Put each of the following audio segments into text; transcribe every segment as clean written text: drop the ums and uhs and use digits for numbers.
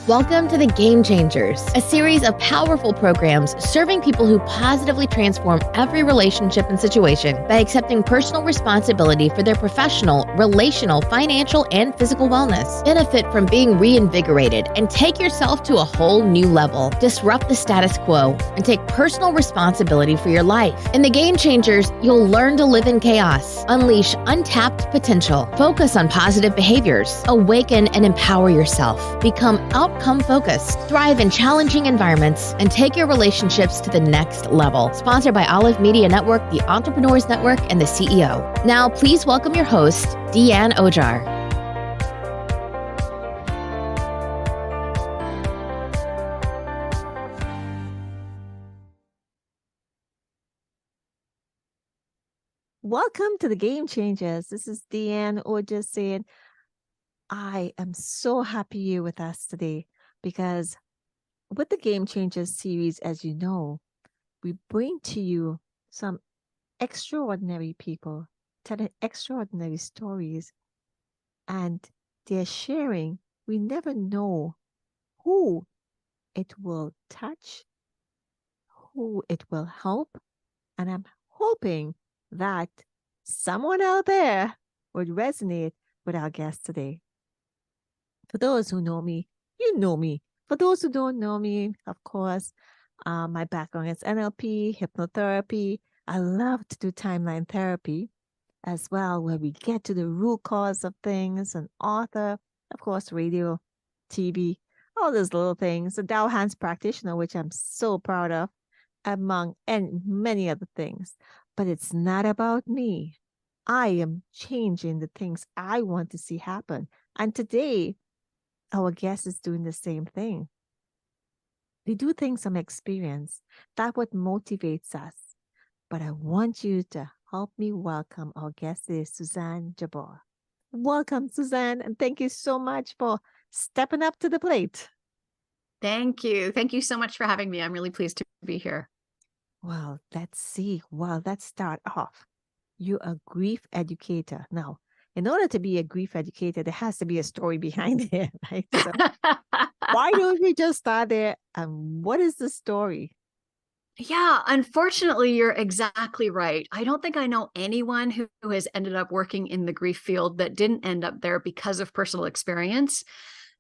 Welcome to The Game Changers, a series of powerful programs serving people who positively transform every relationship and situation by accepting personal responsibility for their professional, relational, financial, and physical wellness. Benefit from being reinvigorated and take yourself to a whole new level. Disrupt the status quo and take personal responsibility for your life. In The Game Changers, you'll learn to live in chaos, unleash untapped potential, focus on positive behaviors, awaken and empower yourself, become outcome focused, thrive in challenging environments, and take your relationships to the next level. Sponsored by Olive Media Network, the Entrepreneurs Network, and the CEO. Now, please welcome your host, Dianne Ojar. Welcome to the Game Changers. This is Dianne Ojar saying, I am so happy you're with us today because with the Game Changers series, as you know, we bring to you some extraordinary people telling extraordinary stories, and they're sharing. We never know who it will touch, who it will help, and I'm hoping that someone out there would resonate with our guest today. For those who know me, you know me. For those who don't know me, of course, my background is NLP, hypnotherapy. I love to do timeline therapy as well, where we get to the root cause of things, an author, of course, radio, TV, all those little things. A Dow Hands practitioner, which I'm so proud of, among and many other things. But it's not about me. I am changing the things I want to see happen. And today, our guest is doing the same thing. We do things from experience. That's what motivates us. But I want you to help me welcome our guest is Suzanne Jabour. Welcome, Suzanne, and thank you so much for stepping up to the plate. Thank you. Thank you so much for having me. I'm really pleased to be here. Well, let's see. Well, let's start off. You're a grief educator. Now, in order to be a grief educator, there has to be a story behind it, right? So why don't we just start there? And what is the story? Yeah, unfortunately, you're exactly right. I don't think I know anyone who has ended up working in the grief field that didn't end up there because of personal experience.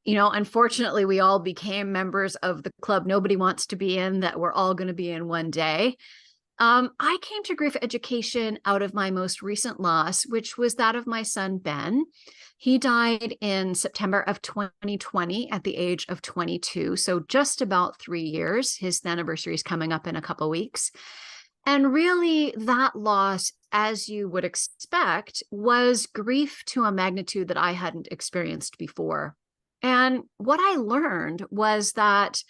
You know, unfortunately, we all became members of the club nobody wants to be in, that we're all going to be in one day. I came to grief education out of my most recent loss, which was that of my son, Ben. He died in September of 2020 at the age of 22. So just about 3 years. His anniversary is coming up in a couple of weeks. And really, that loss, as you would expect, was grief to a magnitude that I hadn't experienced before. And what I learned was that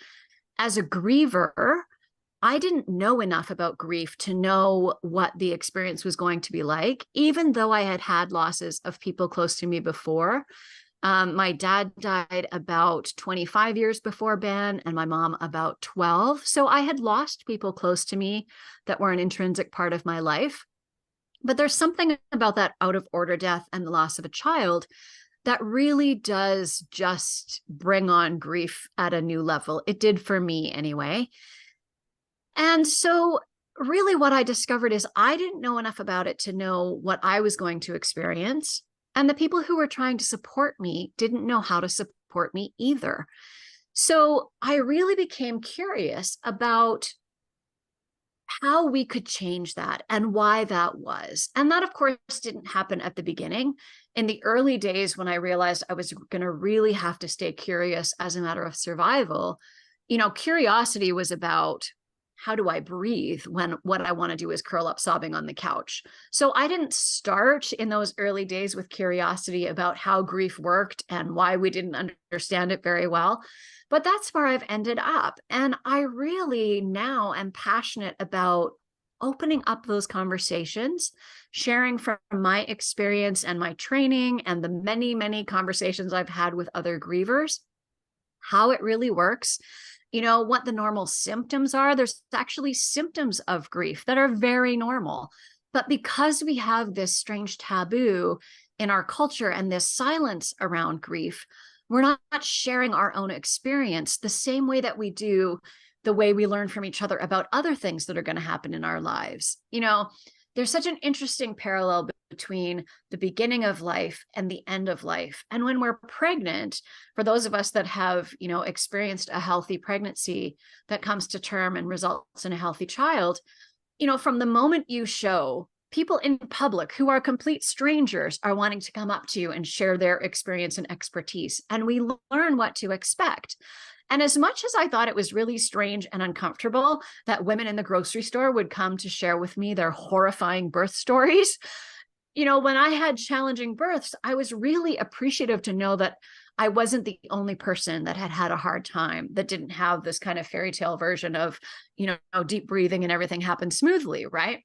as a griever, I didn't know enough about grief to know what the experience was going to be like, even though I had had losses of people close to me before. My dad died about 25 years before Ben, and my mom about 12. So I had lost people close to me that were an intrinsic part of my life. But there's something about that out of order death and the loss of a child that really does just bring on grief at a new level. It did for me anyway. And so really what I discovered is I didn't know enough about it to know what I was going to experience. And the people who were trying to support me didn't know how to support me either. So I really became curious about how we could change that and why that was. And that, of course, didn't happen at the beginning. In the early days, when I realized I was going to really have to stay curious as a matter of survival, you know, curiosity was about, how do I breathe when what I want to do is curl up sobbing on the couch? So I didn't start in those early days with curiosity about how grief worked and why we didn't understand it very well. But that's where I've ended up. And I really now am passionate about opening up those conversations, sharing from my experience and my training and the many, many conversations I've had with other grievers, how it really works. You know, what the normal symptoms are. There's actually symptoms of grief that are very normal. But because we have this strange taboo in our culture and this silence around grief, we're not sharing our own experience the same way that we do the way we learn from each other about other things that are going to happen in our lives. There's such an interesting parallel between the beginning of life and the end of life. And when we're pregnant, for those of us that have, experienced a healthy pregnancy that comes to term and results in a healthy child, from the moment you show, people in public who are complete strangers are wanting to come up to you and share their experience and expertise. And we learn what to expect. And as much as I thought it was really strange and uncomfortable that women in the grocery store would come to share with me their horrifying birth stories, when I had challenging births, I was really appreciative to know that I wasn't the only person that had a hard time, that didn't have this kind of fairy tale version of, deep breathing and everything happened smoothly, right?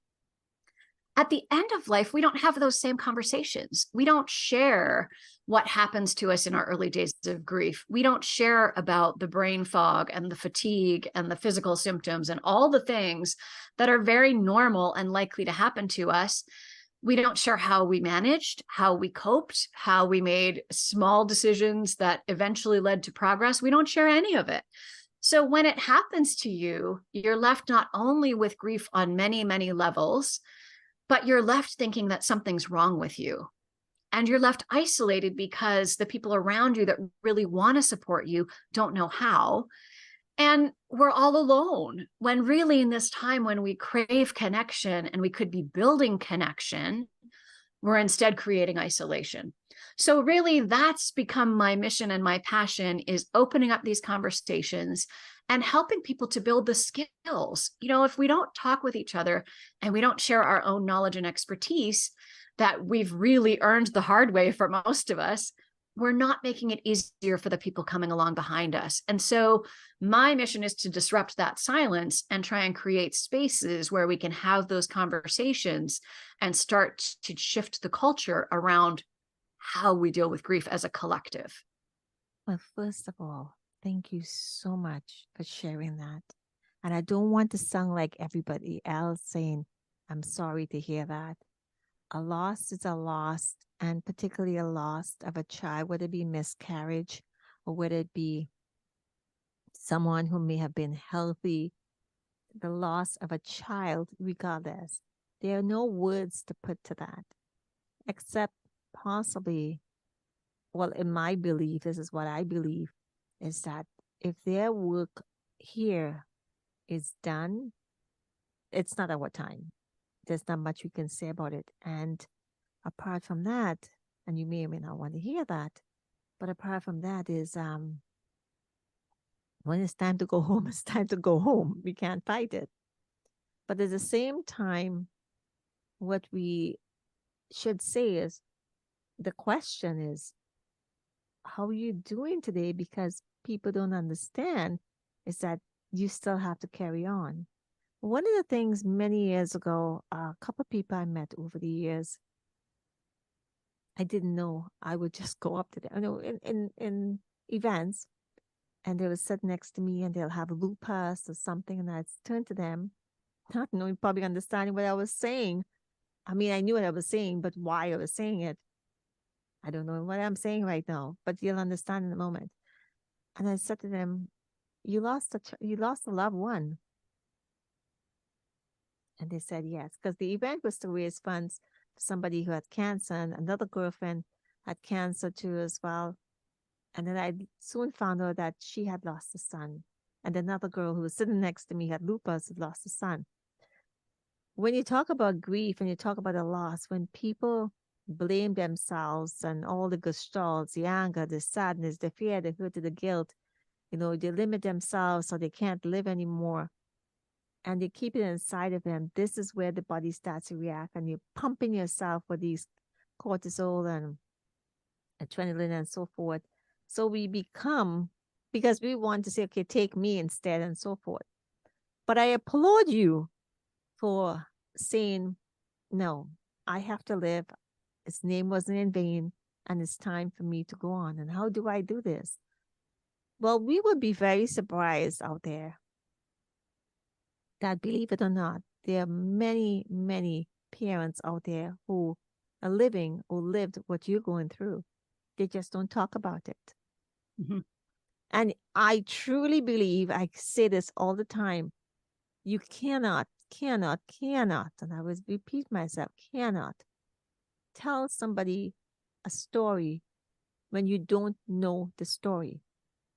At the end of life, we don't have those same conversations. We don't share what happens to us in our early days of grief. We don't share about the brain fog and the fatigue and the physical symptoms and all the things that are very normal and likely to happen to us. We don't share how we managed, how we coped, how we made small decisions that eventually led to progress. We don't share any of it. So when it happens to you, you're left not only with grief on many, many levels, but you're left thinking that something's wrong with you. And you're left isolated because the people around you that really want to support you don't know how. And we're all alone, when really in this time when we crave connection and we could be building connection, we're instead creating isolation. So really that's become my mission and my passion, is opening up these conversations and helping people to build the skills. If we don't talk with each other and we don't share our own knowledge and expertise that we've really earned the hard way for most of us, we're not making it easier for the people coming along behind us. And so my mission is to disrupt that silence and try and create spaces where we can have those conversations and start to shift the culture around how we deal with grief as a collective. Well, first of all, thank you so much for sharing that. And I don't want to sound like everybody else saying, I'm sorry to hear that. A loss is a loss, and particularly a loss of a child, whether it be miscarriage or whether it be someone who may have been healthy. The loss of a child, regardless, there are no words to put to that, except possibly, well, in my belief, this is what I believe, is that if their work here is done, it's not our time. There's not much we can say about it. And apart from that, and you may or may not want to hear that, but apart from that is when it's time to go home, it's time to go home. We can't fight it. But at the same time, what we should say is, the question is, how are you doing today? Because people don't understand is that you still have to carry on. One of the things many years ago, a couple of people I met over the years, I didn't know. I would just go up to them, in events, and they would sit next to me and they'll have lupus or something, and I'd turn to them, not knowing, probably understanding what I was saying. I mean, I knew what I was saying, but why I was saying it, I don't know what I'm saying right now, but you'll understand in a moment. And I said to them, you lost a loved one. And they said yes, because the event was to raise funds for somebody who had cancer, and another girlfriend had cancer too as well. And then I soon found out that she had lost a son. And another girl who was sitting next to me had lupus, had lost a son. When you talk about grief and you talk about a loss, when people blame themselves and all the gestalts, the anger, the sadness, the fear, the hurt, the guilt, they limit themselves so they can't live anymore. And they keep it inside of them. This is where the body starts to react, and you're pumping yourself with these cortisol and adrenaline and so forth. So we become, because we want to say, okay, take me instead and so forth. But I applaud you for saying, no, I have to live. His name wasn't in vain, and it's time for me to go on. And how do I do this? Well, we would be very surprised out there that, believe it or not, there are many, many parents out there who are living or lived what you're going through. They just don't talk about it. Mhm. And I truly believe, I say this all the time, you cannot, and I always repeat myself, cannot tell somebody a story when you don't know the story.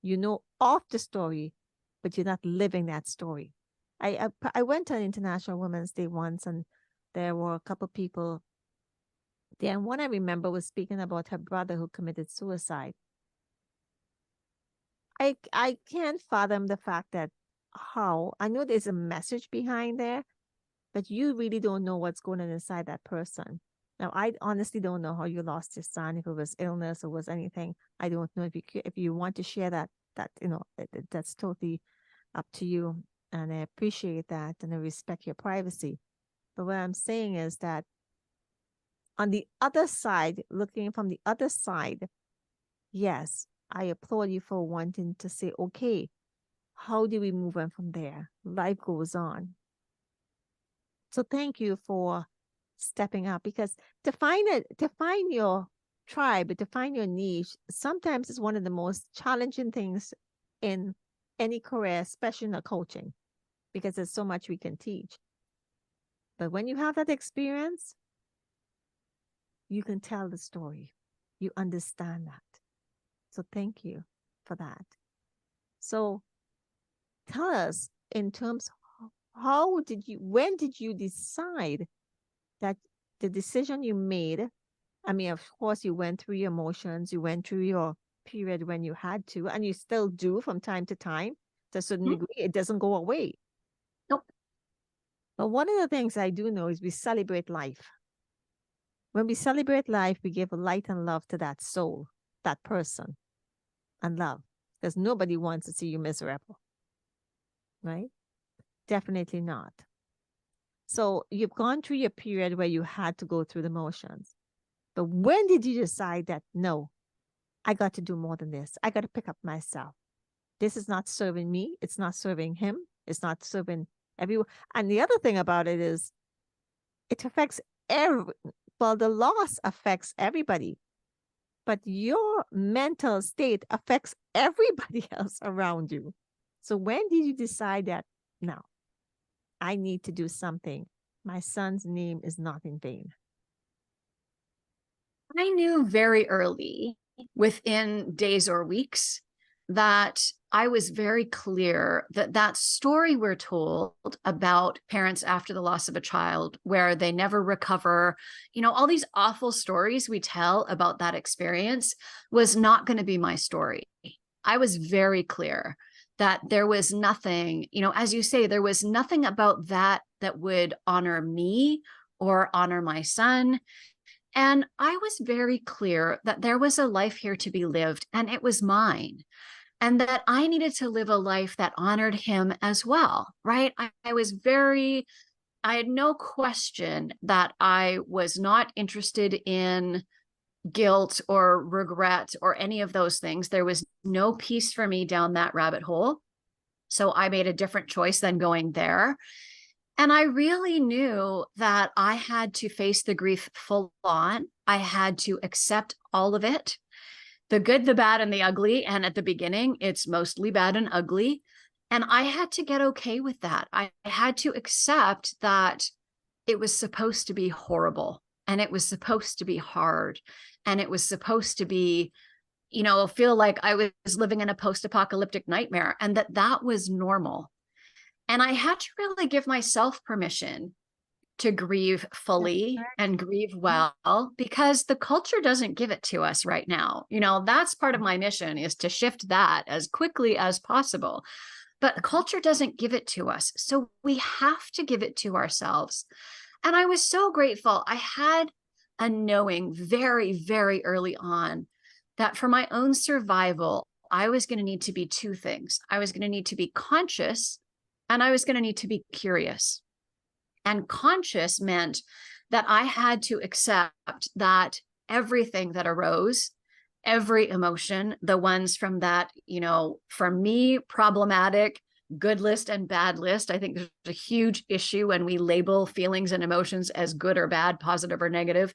You know of the story, but you're not living that story. I went to an International Women's Day once, and there were a couple people there. And one I remember was speaking about her brother who committed suicide. I can't fathom the fact that how I know there's a message behind there, but you really don't know what's going on inside that person. Now, I honestly don't know how you lost your son, if it was illness or was anything. I don't know if you want to share that. That's totally up to you, and I appreciate that, and I respect your privacy. But what I'm saying is that on the other side, looking from the other side, yes, I applaud you for wanting to say, okay, how do we move on from there? Life goes on. So thank you for stepping up, because to find your tribe, to find your niche, sometimes is one of the most challenging things in any career, especially in the coaching, because there's so much we can teach. But when you have that experience, you can tell the story. You understand that. So thank you for that. So tell us, in terms of when did you decide that the decision you made, I mean, of course, you went through your emotions, you went through your period when you had to, and you still do from time to time to a certain degree. It doesn't go away. Nope. But one of the things I do know is we celebrate life. When we celebrate life, we give light and love to that soul, that person, and love. Because nobody wants to see you miserable, right? Definitely not. So you've gone through your period where you had to go through the motions. But when did you decide that, no, I got to do more than this? I got to pick up myself. This is not serving me. It's not serving him. It's not serving everyone. And the other thing about it is it affects the loss affects everybody. But your mental state affects everybody else around you. So when did you decide that, now, I need to do something? My son's name is not in vain. I knew very early, within days or weeks, that I was very clear that that story we're told about parents after the loss of a child, where they never recover, all these awful stories we tell about that experience, was not going to be my story. I was very clear that there was nothing, as you say, there was nothing about that that would honor me or honor my son. And I was very clear that there was a life here to be lived, and it was mine, and that I needed to live a life that honored him as well, right? I had no question that I was not interested in guilt or regret or any of those things. There was no peace for me down that rabbit hole. So I made a different choice than going there. And I really knew that I had to face the grief full on. I had to accept all of it, the good, the bad, and the ugly. And at the beginning, it's mostly bad and ugly. And I had to get okay with that. I had to accept that it was supposed to be horrible, and it was supposed to be hard, and it was supposed to be, feel like I was living in a post-apocalyptic nightmare, and that was normal. And I had to really give myself permission to grieve fully and grieve well, because the culture doesn't give it to us right now. That's part of my mission, is to shift that as quickly as possible. But culture doesn't give it to us. So we have to give it to ourselves. And I was so grateful. I had a knowing very, very early on that for my own survival, I was going to need to be two things. I was going to need to be conscious, and I was going to need to be curious. And conscious meant that I had to accept that everything that arose, every emotion, the ones from that, for me, problematic, good list and bad list. I think there's a huge issue when we label feelings and emotions as good or bad, positive or negative.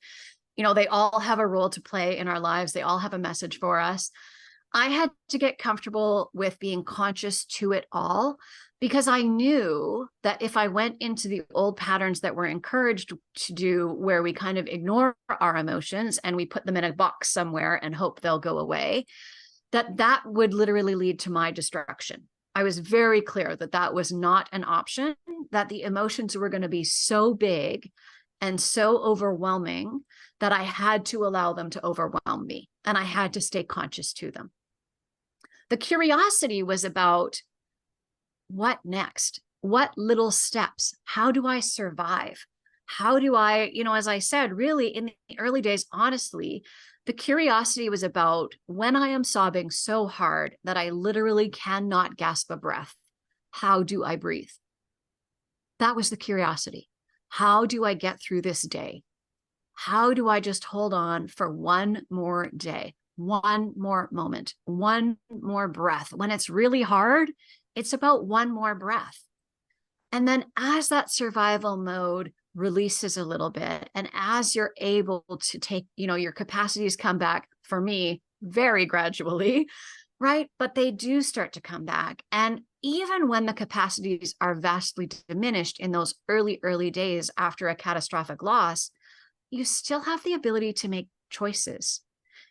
They all have a role to play in our lives. They all have a message for us. I had to get comfortable with being conscious to it all, because I knew that if I went into the old patterns that we're encouraged to do, where we kind of ignore our emotions and we put them in a box somewhere and hope they'll go away, that would literally lead to my destruction. I was very clear that that was not an option, that the emotions were going to be so big and so overwhelming that I had to allow them to overwhelm me, and I had to stay conscious to them. The curiosity was about, what next? What little steps? How do I survive? How do I, as I said, really in the early days, honestly, the curiosity was about, when I am sobbing so hard that I literally cannot gasp a breath, how do I breathe? That was the curiosity. How do I get through this day? How do I just hold on for one more day, one more moment, one more breath? When it's really hard, it's about one more breath. And then as that survival mode releases a little bit, and as you're able to take, your capacities come back, for me, very gradually, right? But they do start to come back. And even when the capacities are vastly diminished in those early days after a catastrophic loss, you still have the ability to make choices.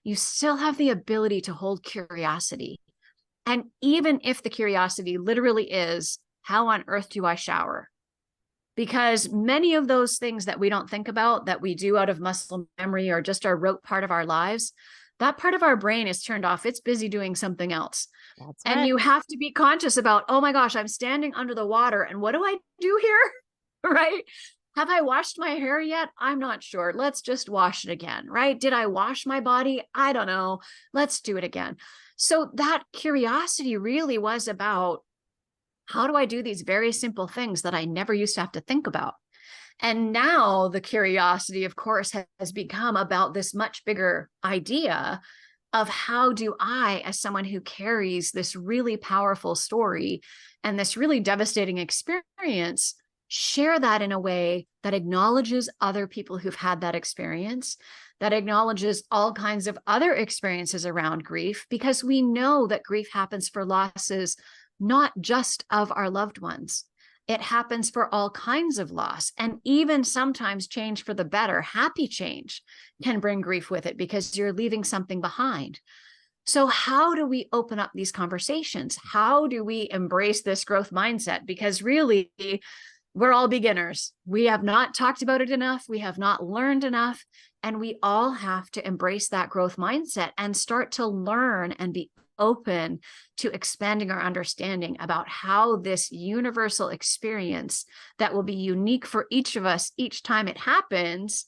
You still have the ability to hold curiosity. And even if the curiosity literally is, how on earth do I shower? Because many of those things that we don't think about, that we do out of muscle memory or just our rote part of our lives, that part of our brain is turned off. It's busy doing something else. That's and right. you have to be conscious about, oh my gosh, I'm standing under the water, and what do I do here? Right? Have I washed my hair yet? I'm not sure. Let's just wash it again, right? Did I wash my body? I don't know. Let's do it again. So that curiosity really was about, how do I do these very simple things that I never used to have to think about? And now the curiosity, of course, has become about this much bigger idea of, how do I, as someone who carries this really powerful story and this really devastating experience, share that in a way that acknowledges other people who've had that experience, that acknowledges all kinds of other experiences around grief, because we know that grief happens for losses, not just of our loved ones. It happens for all kinds of loss, and even sometimes change for the better. Happy change can bring grief with it, because you're leaving something behind. So how do we open up these conversations? How do we embrace this growth mindset? Because really, we're all beginners. We have not talked about it enough. We have not learned enough. And we all have to embrace that growth mindset and start to learn and be open to expanding our understanding about how this universal experience that will be unique for each of us each time it happens,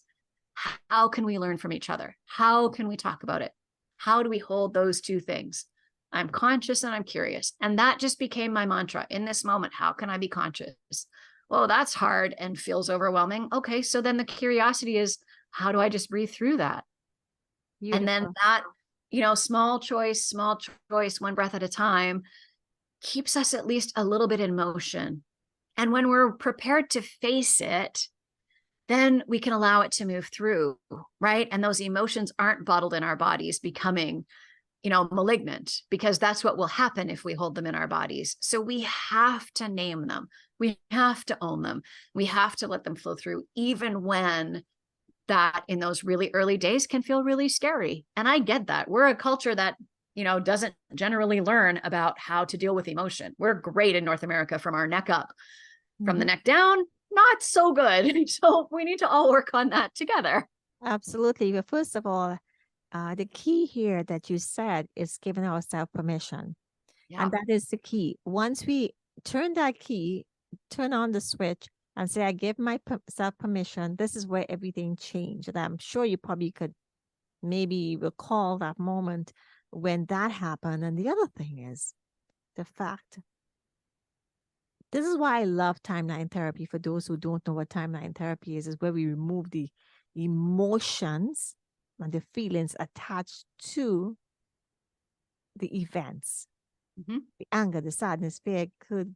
how can we learn from each other? How can we talk about it? How do we hold those two things? I'm conscious and I'm curious. And that just became my mantra in this moment. How can I be conscious? Well, that's hard and feels overwhelming. Okay, so then the curiosity is, how do I just breathe through that? Beautiful. And then that, small choice, one breath at a time, keeps us at least a little bit in motion. And when we're prepared to face it, then we can allow it to move through, right? And those emotions aren't bottled in our bodies, becoming, malignant, because that's what will happen if we hold them in our bodies. So we have to name them. We have to own them. We have to let them flow through, even when that in those really early days can feel really scary. And I get that. We're a culture that, doesn't generally learn about how to deal with emotion. We're great in North America from our neck up. From the neck down, not so good. So we need to all work on that together. Absolutely. But first of all, the key here that you said is giving ourselves permission. Yeah. And that is the key. Once we turn that key, turn on the switch and say, I give myself permission, this is where everything changed. And I'm sure you probably could maybe recall that moment when that happened. And the other thing is the fact, this is why I love timeline therapy. For those who don't know what timeline therapy is where we remove the emotions and the feelings attached to the events. The anger, the sadness, fear,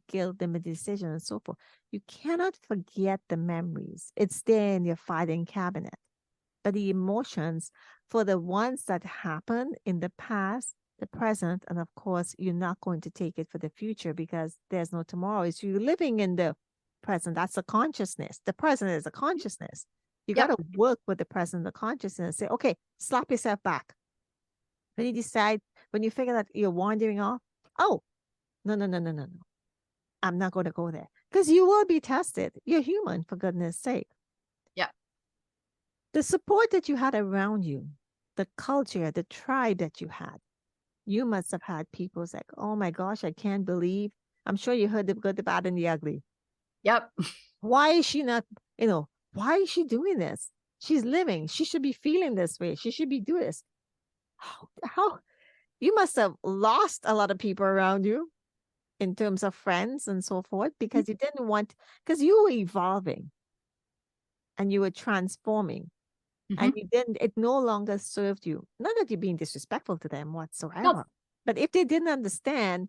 guilt, the decision, and so forth. You cannot forget the memories. It's there in your filing cabinet. But the emotions, for the ones that happened in the past, the present, and of course, you're not going to take it for the future because there's no tomorrow. So you're living in the present. That's a consciousness. The present is a consciousness. You got Yep. to work with the present, the consciousness. Say, okay, slap yourself back. When you decide, when you figure that you're wandering off, oh, no, no, no, no, no, no. I'm not going to go there because you will be tested. You're human, for goodness sake. Yeah. The support that you had around you, the culture, the tribe that you had, you must have had people like, oh my gosh, I can't believe. I'm sure you heard the good, the bad, and the ugly. Yep. Why is she not, why is she doing this? She's living. She should be feeling this way. She should be doing this. How you must have lost a lot of people around you in terms of friends and so forth because you didn't want, because you were evolving and you were transforming and you didn't, it no longer served you. Not that you're being disrespectful to them whatsoever, Nope. but if they didn't understand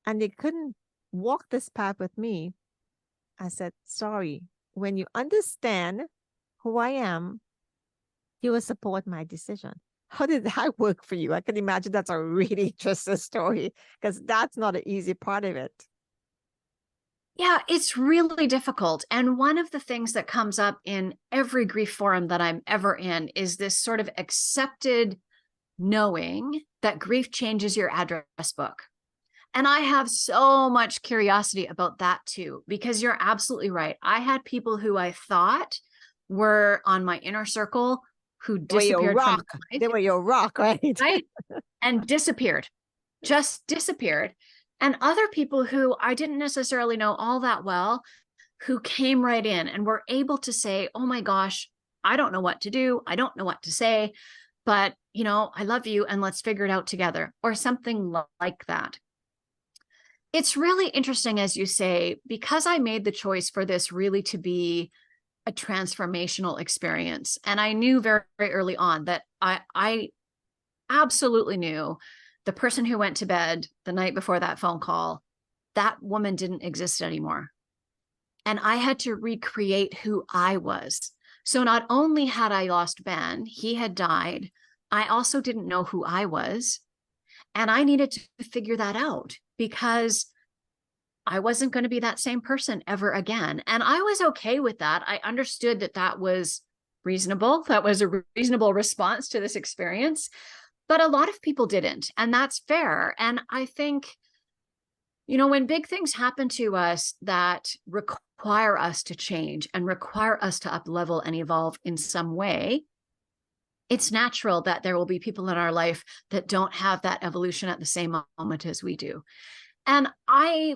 and they couldn't walk this path with me, I said, sorry, when you understand who I am, you will support my decision. How did that work for you? I can imagine that's a really interesting story because that's not an easy part of it. Yeah, it's really difficult. And one of the things that comes up in every grief forum that I'm ever in is this sort of accepted knowing that grief changes your address book. And I have so much curiosity about that too, because you're absolutely right. I had people who I thought were on my inner circle who disappeared from my life. They were your rock, right? Right? And disappeared, just disappeared. And other people who I didn't necessarily know all that well, who came right in and were able to say, oh my gosh, I don't know what to do. I don't know what to say, but I love you and let's figure it out together, or something like that. It's really interesting, as you say, because I made the choice for this really to be a transformational experience. And I knew very, very early on that I absolutely knew the person who went to bed the night before that phone call, that woman didn't exist anymore. And I had to recreate who I was. So not only had I lost Ben, he had died, I also didn't know who I was. And I needed to figure that out because I wasn't going to be that same person ever again. And I was okay with that. I understood that that was reasonable. That was a reasonable response to this experience. But a lot of people didn't. And that's fair. And I think, when big things happen to us that require us to change and require us to up level and evolve in some way, it's natural that there will be people in our life that don't have that evolution at the same moment as we do. And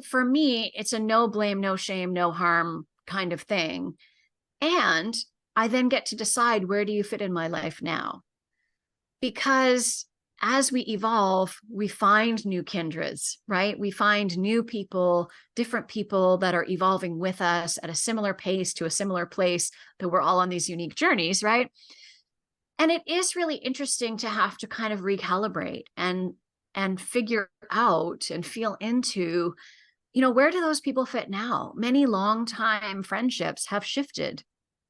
for me, it's a no blame, no shame, no harm kind of thing. And I then get to decide, where do you fit in my life now? Because as we evolve, we find new kindreds, right? We find new people, different people that are evolving with us at a similar pace to a similar place, that we're all on these unique journeys, right? And it is really interesting to have to kind of recalibrate and figure out and feel into, where do those people fit now? Many longtime friendships have shifted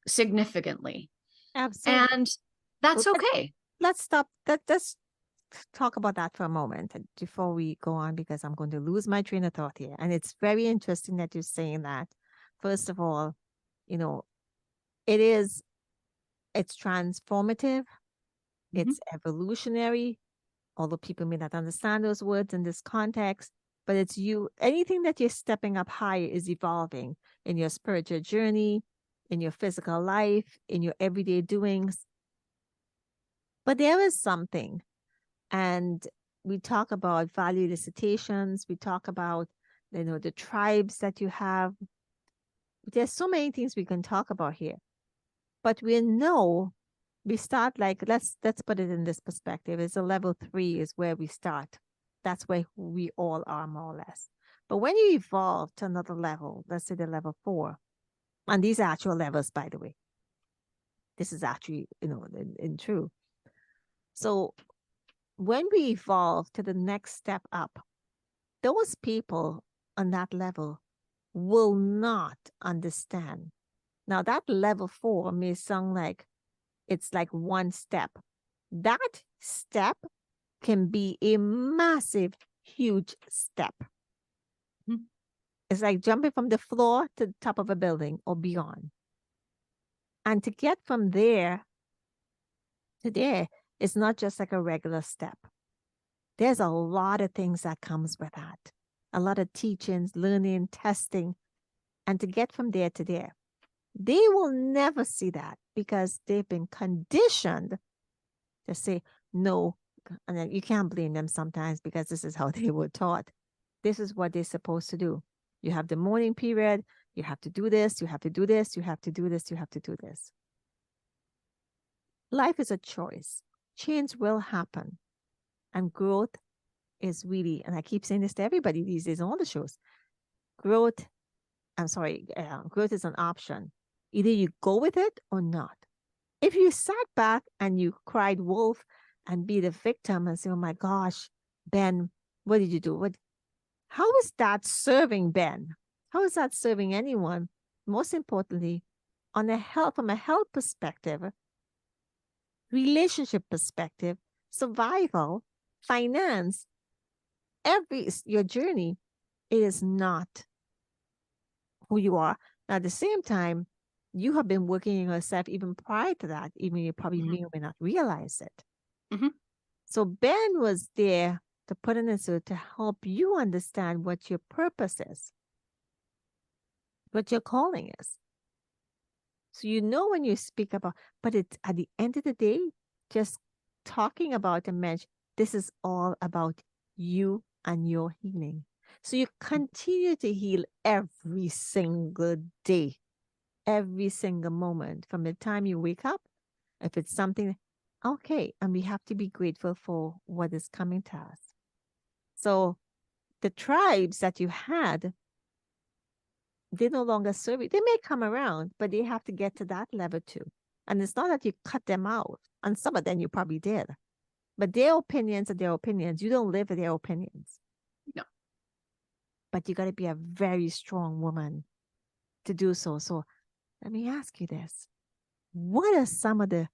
significantly. Absolutely. And that's okay. Let's stop. Let's talk about that for a moment before we go on, because I'm going to lose my train of thought here. And it's very interesting that you're saying that. First of all, it's transformative. It's evolutionary, although people may not understand those words in this context, but it's anything that you're stepping up higher is evolving in your spiritual journey, in your physical life, in your everyday doings. But there is something, and we talk about value elicitations, we talk about, the tribes that you have. There's so many things we can talk about here, but we start like, let's put it in this perspective. It's a level 3 is where we start. That's where we all are, more or less. But when you evolve to another level, let's say the level 4, and these are actual levels, by the way. This is actually, in true. So when we evolve to the next step up, those people on that level will not understand. Now, that level 4 may sound like it's like one step. That step can be a massive, huge step. Mhm. It's like jumping from the floor to the top of a building or beyond. And to get from there to there, it's not just like a regular step. There's a lot of things that comes with that. A lot of teachings, learning, testing, and to get from there to there. They will never see that because they've been conditioned to say no. And then you can't blame them sometimes because this is how they were taught. This is what they're supposed to do. You have the mourning period. You have to do this. You have to do this. You have to do this. You have to do this. Life is a choice. Change will happen. And growth is really, and I keep saying this to everybody these days on all the shows, growth is an option. Either you go with it or not. If you sat back and you cried wolf and be the victim and say, oh my gosh, Ben, what did you do? How is that serving Ben? How is that serving anyone? Most importantly, from a health perspective, relationship perspective, survival, finance, your journey, it is not who you are. Now, at the same time, you have been working on yourself even prior to that, even you probably may or may not realize it. Mm-hmm. So Ben was there to put in it to help you understand what your purpose is, what your calling is. So you know when you speak about, but it's at the end of the day, just talking about a mention, this is all about you and your healing. So you continue to heal every single day, every single moment from the time you wake up. If it's something, okay, and we have to be grateful for what is coming to us. So the tribes that you had, they no longer serve you. They may come around, but they have to get to that level too. And it's not that you cut them out. And some of them you probably did. But their opinions are their opinions. You don't live with their opinions. No. But you got to be a very strong woman to do so. So let me ask you this. What are some of the,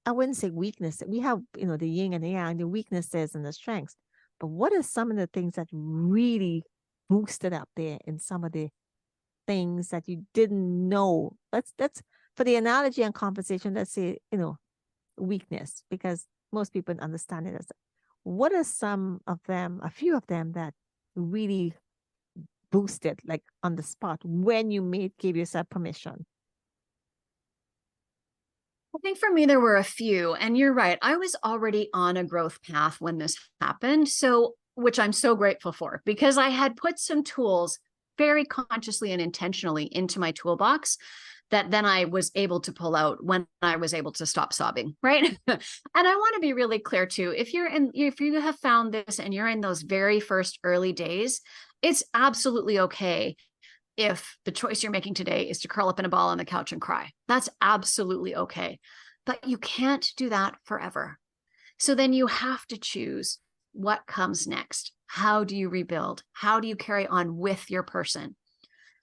I wouldn't say weaknesses. We have, the yin and the yang, the weaknesses and the strengths. But what are some of the things that really boosted up there in some of the things that you didn't know? Let's for the analogy and conversation, let's say, weakness, because most people understand it as, what are some of them, a few of them that really boosted, like on the spot, when you gave yourself permission? I think for me, there were a few, and you're right. I was already on a growth path when this happened. So, which I'm so grateful for, because I had put some tools very consciously and intentionally into my toolbox that then I was able to pull out when I was able to stop sobbing, right? And I want to be really clear too, if you have found this and you're in those very first early days, it's absolutely okay if the choice you're making today is to curl up in a ball on the couch and cry. That's absolutely okay. But you can't do that forever. So then you have to choose what comes next. How do you rebuild? How do you carry on with your person?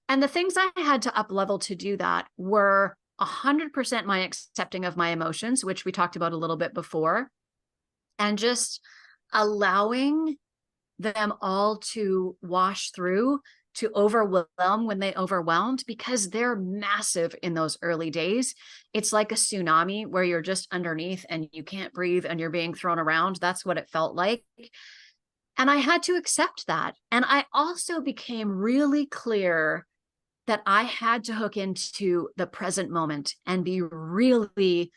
And the things I had to up level to do that were 100% my accepting of my emotions, which we talked about a little bit before, and just allowing them all to wash through, to overwhelm when they overwhelmed, because they're massive in those early days. It's like a tsunami where you're just underneath and you can't breathe and you're being thrown around. That's what it felt like. And I had to accept that. And I also became really clear that I had to hook into the present moment and be really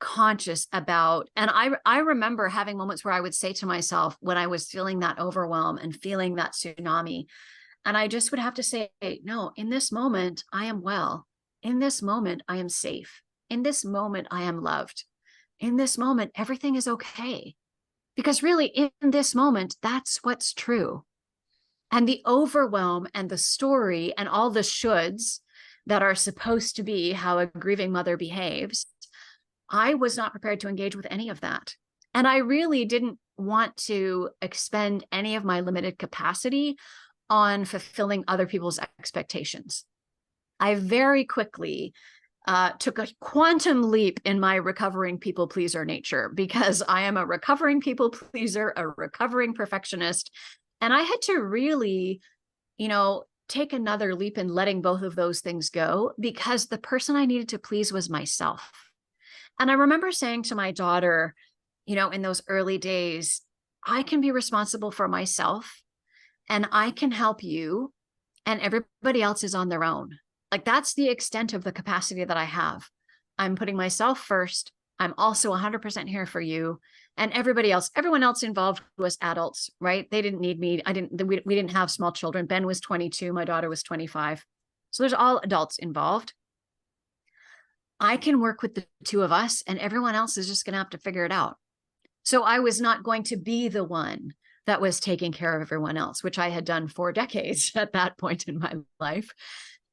conscious about, and I remember having moments where I would say to myself when I was feeling that overwhelm and feeling that tsunami, and I just would have to say, no, in this moment, I am well. In this moment, I am safe. In this moment, I am loved. In this moment, everything is okay. Because really, in this moment, that's what's true. And the overwhelm and the story and all the shoulds that are supposed to be how a grieving mother behaves, I was not prepared to engage with any of that. And I really didn't want to expend any of my limited capacity on fulfilling other people's expectations. I very quickly took a quantum leap in my recovering people pleaser nature, because I am a recovering people pleaser, a recovering perfectionist. And I had to really, take another leap in letting both of those things go, because the person I needed to please was myself. And I remember saying to my daughter, in those early days, I can be responsible for myself and I can help you, and everybody else is on their own. Like, that's the extent of the capacity that I have. I'm putting myself first. I'm also 100% here for you. And everyone else involved was adults, right? They didn't need me. We didn't have small children. Ben was 22. My daughter was 25. So there's all adults involved. I can work with the two of us, and everyone else is just going to have to figure it out. So I was not going to be the one that was taking care of everyone else, which I had done for decades at that point in my life.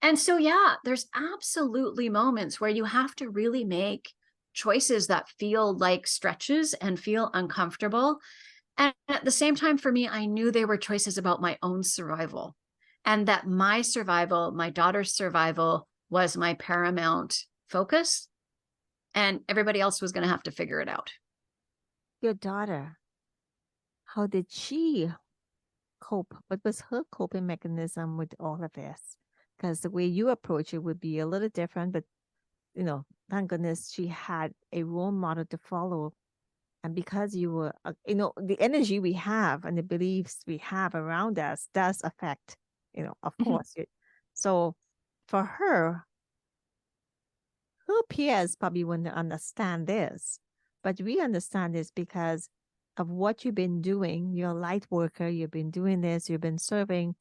And so, yeah, there's absolutely moments where you have to really make choices that feel like stretches and feel uncomfortable. And at the same time, for me, I knew they were choices about my own survival, and that my survival, my daughter's survival, was my paramount focus, and everybody else was going to have to figure it out. Your daughter, how did she cope? What was her coping mechanism with all of this? Because the way you approach it would be a little different, but thank goodness she had a role model to follow. And because you were, the energy we have and the beliefs we have around us does affect, of course. So for her peers probably wouldn't understand this, but we understand this because of what you've been doing. You're a light worker. You've been doing this. You've been serving.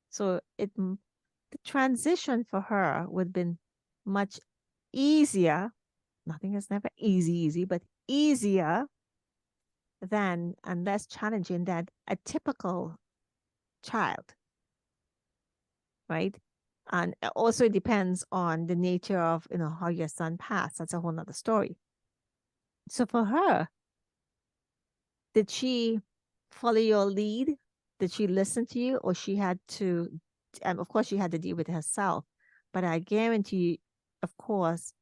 So the transition for her would have been much easier. Nothing is never easy, but easier than and less challenging than a typical child, right? And also it depends on the nature of how your son passed. That's a whole nother story. So for her, did she follow your lead? Did she listen to you, or she had to? Of course, she had to deal with it herself. But I guarantee you, of course,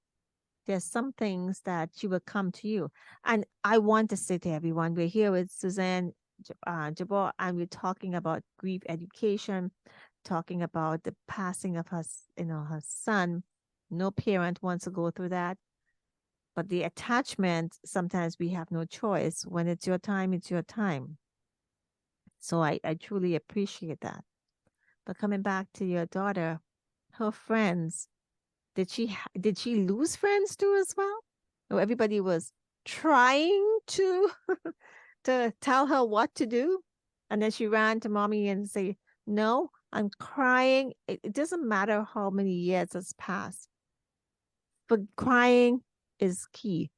there's some things that she will come to you. And I want to say to everyone, we're here with Suzanne Jabour, and we're talking about grief education, talking about the passing of her son. No parent wants to go through that. But the attachment, sometimes we have no choice. When it's your time, it's your time. So I truly appreciate that. But coming back to your daughter, her friends, did she lose friends too as well? Or everybody was trying to to tell her what to do, and then she ran to mommy and say, "No, I'm crying." It doesn't matter how many years has passed. But crying is key.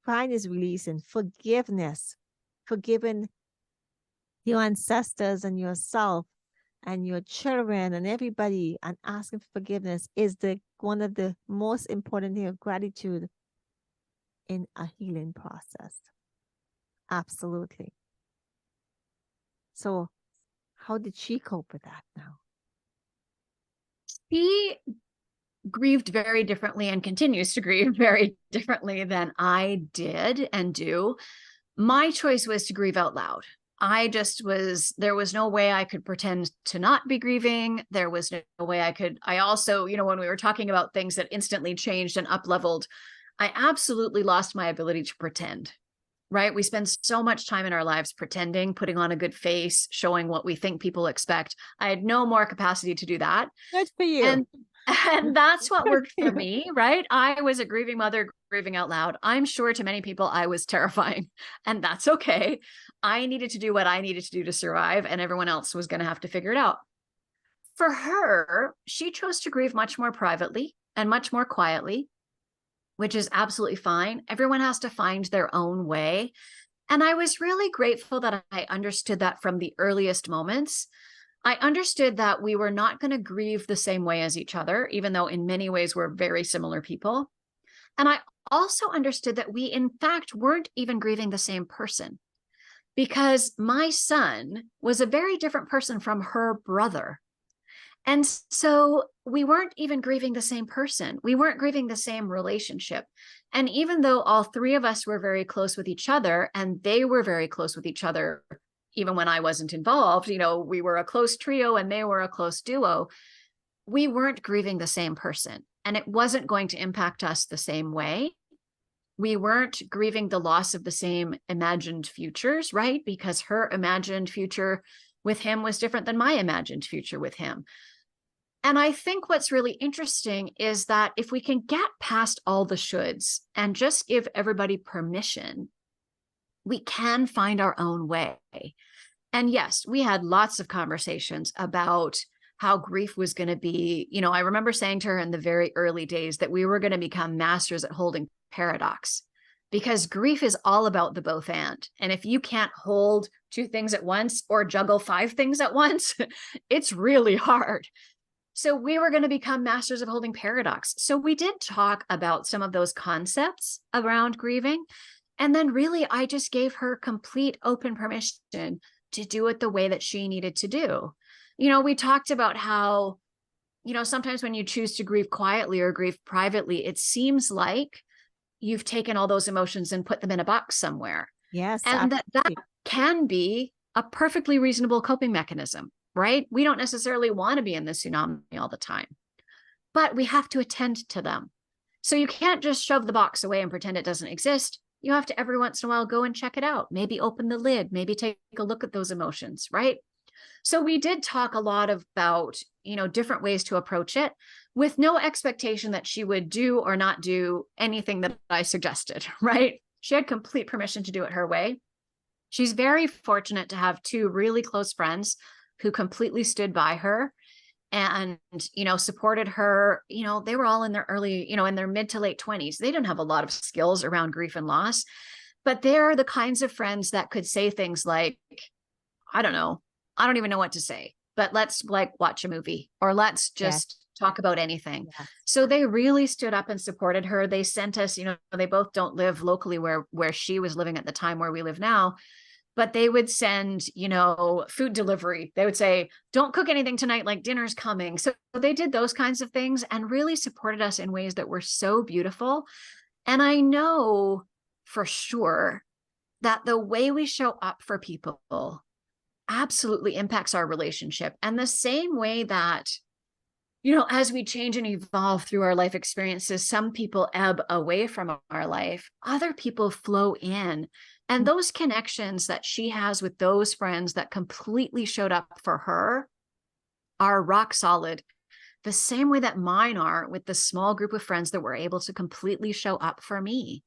Crying is releasing. Forgiveness, forgiving your ancestors and yourself and your children and everybody, and asking for forgiveness is one of the most important things of gratitude in a healing process. Absolutely. So how did she cope with that now? She grieved very differently and continues to grieve very differently than I did and do. My choice was to grieve out loud. There was no way I could pretend to not be grieving. There was no way I also, when we were talking about things that instantly changed and up-leveled, I absolutely lost my ability to pretend, right? We spend so much time in our lives pretending, putting on a good face, showing what we think people expect. I had no more capacity to do that. Good for you. And that's what worked for me, right? I was a grieving mother, grieving out loud. I'm sure to many people I was terrifying, and that's okay. I needed to do what I needed to do to survive, and everyone else was going to have to figure it out. For her, she chose to grieve much more privately and much more quietly, which is absolutely fine. Everyone has to find their own way. And I was really grateful that I understood that from the earliest moments. I understood that we were not going to grieve the same way as each other, even though in many ways we're very similar people. And I also understood that we, in fact, weren't even grieving the same person, because my son was a very different person from her brother. And so we weren't even grieving the same person. We weren't grieving the same relationship. And even though all three of us were very close with each other, and they were very close with each other, even when I wasn't involved, we were a close trio and they were a close duo, we weren't grieving the same person. And it wasn't going to impact us the same way. We weren't grieving the loss of the same imagined futures, right? Because her imagined future with him was different than my imagined future with him. And I think what's really interesting is that if we can get past all the shoulds and just give everybody permission, we can find our own way. And yes, we had lots of conversations about how grief was going to be. I remember saying to her in the very early days that we were going to become masters at holding paradox, because grief is all about the both and. And if you can't hold two things at once or juggle five things at once, it's really hard. So we were going to become masters of holding paradox. So we did talk about some of those concepts around grieving. And then really, I just gave her complete open permission to do it the way that she needed to do. We talked about how, sometimes when you choose to grieve quietly or grieve privately, it seems like you've taken all those emotions and put them in a box somewhere. Yes. And that can be a perfectly reasonable coping mechanism, right? We don't necessarily want to be in the tsunami all the time, but we have to attend to them. So you can't just shove the box away and pretend it doesn't exist. You have to every once in a while go and check it out. Maybe open the lid, maybe take a look at those emotions, right? So we did talk a lot about, different ways to approach it with no expectation that she would do or not do anything that I suggested, right? She had complete permission to do it her way. She's very fortunate to have two really close friends who completely stood by her and, supported her. They were all in their early, in their mid to late 20s. They didn't have a lot of skills around grief and loss, but they're the kinds of friends that could say things like, I don't even know what to say, but let's watch a movie or let's just talk about anything. Yes. So they really stood up and supported her. They sent us, they both don't live locally where she was living at the time where we live now, but they would send, food delivery. They would say, don't cook anything tonight, like dinner's coming. So they did those kinds of things and really supported us in ways that were so beautiful. And I know for sure that the way we show up for people absolutely impacts our relationship. And the same way that, as we change and evolve through our life experiences, some people ebb away from our life, other people flow in. And those connections that she has with those friends that completely showed up for her are rock solid, the same way that mine are with the small group of friends that were able to completely show up for me.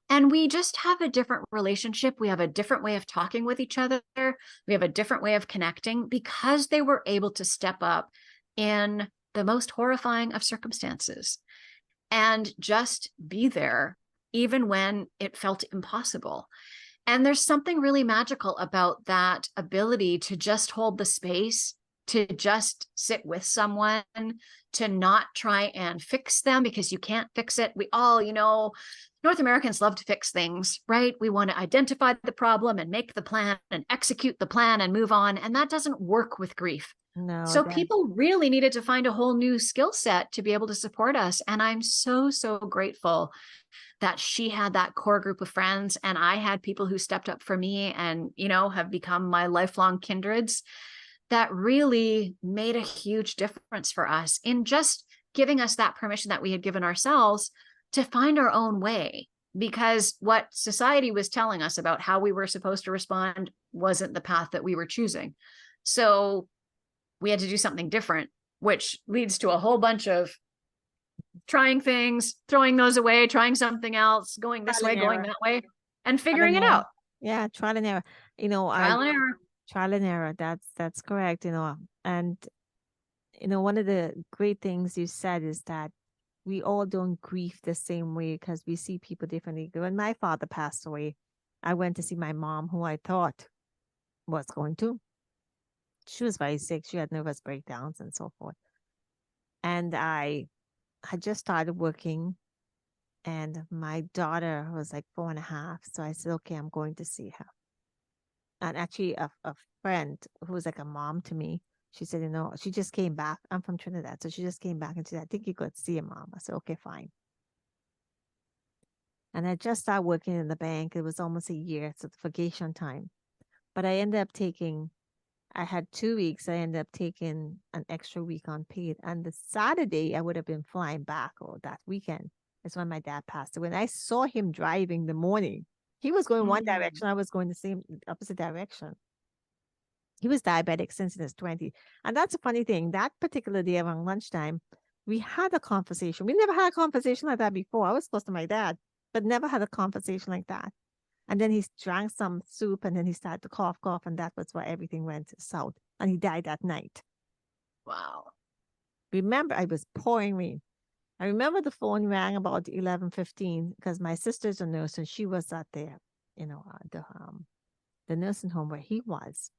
And we just have a different relationship. We have a different way of talking with each other. We have a different way of connecting because they were able to step up in the most horrifying of circumstances and just be there, even when it felt impossible. And there's something really magical about that ability to just hold the space, to just sit with someone, to not try and fix them because you can't fix it. We all, North Americans love to fix things, right? We want to identify the problem and make the plan and execute the plan and move on. And that doesn't work with grief. No. So people really needed to find a whole new skill set to be able to support us. And I'm so, so grateful that she had that core group of friends and I had people who stepped up for me and, have become my lifelong kindreds that really made a huge difference for us in just giving us that permission that we had given ourselves to find our own way, because what society was telling us about how we were supposed to respond wasn't the path that we were choosing. So we had to do something different, which leads to a whole bunch of trying things, throwing those away, trying something else, going this way, going that way, and figuring it out. Yeah, trial and error. Trial and error. That's correct. And one of the great things you said is that we all don't grieve the same way because we see people differently. When my father passed away, I went to see my mom, who I thought was going to. She was very sick. She had nervous breakdowns and so forth. And I had just started working, and my daughter was like 4.5. So I said, okay, I'm going to see her. And actually, a friend who was like a mom to me, She said, she just came back. I'm from Trinidad. So she just came back and she said, I think you could see your mom. I said, okay, fine. And I just started working in the bank. It was almost a year. It's vacation time. But I ended up I had 2 weeks. I ended up taking an extra week unpaid. And the Saturday, I would have been flying back, or that weekend is when my dad passed away. When I saw him driving the morning, he was going one direction. I was going the same opposite direction. He was diabetic since his 20s. And that's a funny thing. That particular day around lunchtime, we had a conversation. We never had a conversation like that before. I was close to my dad, but never had a conversation like that. And then he drank some soup and then he started to cough. And that was why everything went south. And he died that night. Wow. Remember, I was pouring rain. I remember the phone rang about 11:15 because my sister's a nurse and she was at the nursing home where he was.